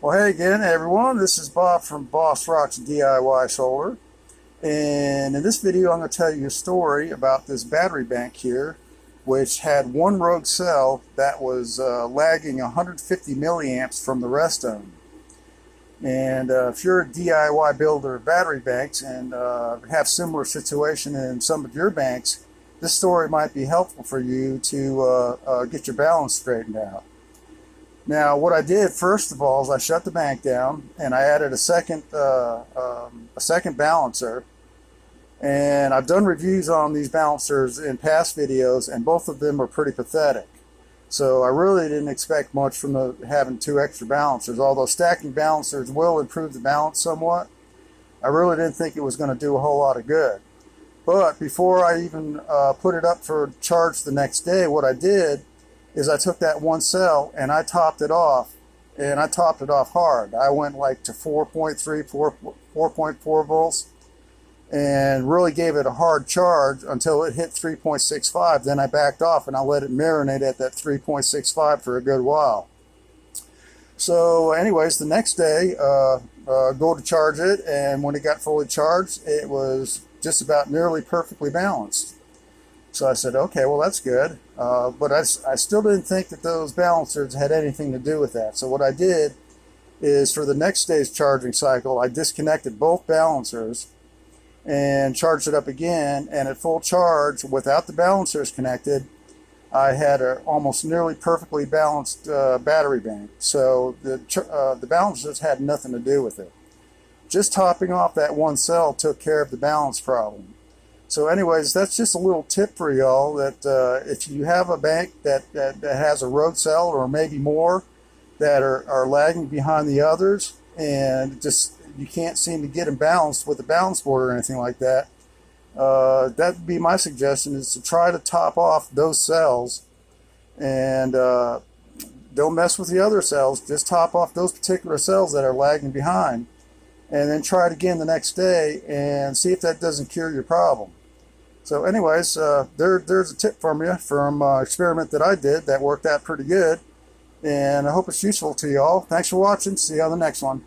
Well, hey again, everyone. This is Bob from Bossrox DIY Solar. And in this video, I'm going to tell you a story about this battery bank here, which had one rogue cell that was lagging 150 milliamps from the rest of them. And if you're a DIY builder of battery banks and have similar situation in some of your banks, this story might be helpful for you to get your balance straightened out. Now, what I did first of all is I shut the bank down and I added a second balancer. And I've done reviews on these balancers in past videos, and both of them are pretty pathetic. So I really didn't expect much from having two extra balancers. Although stacking balancers will improve the balance somewhat, I really didn't think it was going to do a whole lot of good. But before I even put it up for charge the next day, what I did is I took that one cell and I topped it off, and I topped it off hard. I went like to 4.4 volts and really gave it a hard charge until it hit 3.65. Then I backed off and I let it marinate at that 3.65 for a good while. So anyways, the next day, go to charge it, and when it got fully charged, it was just about nearly perfectly balanced. So I said, okay, well, that's good. But I still didn't think that those balancers had anything to do with that. So what I did is for the next day's charging cycle, I disconnected both balancers and charged it up again. And at full charge, without the balancers connected, I had an almost nearly perfectly balanced battery bank. So the balancers had nothing to do with it. Just topping off that one cell took care of the balance problem. So anyways, that's just a little tip for y'all that if you have a bank that has a rogue cell or maybe more that are lagging behind the others, and just you can't seem to get them balanced with a balance board or anything like that, that would be my suggestion, is to try to top off those cells, and don't mess with the other cells. Just top off those particular cells that are lagging behind, and then try it again the next day and see if that doesn't cure your problem. So anyways, there's a tip from you from an experiment that I did that worked out pretty good, and I hope it's useful to y'all. Thanks for watching. See you on the next one.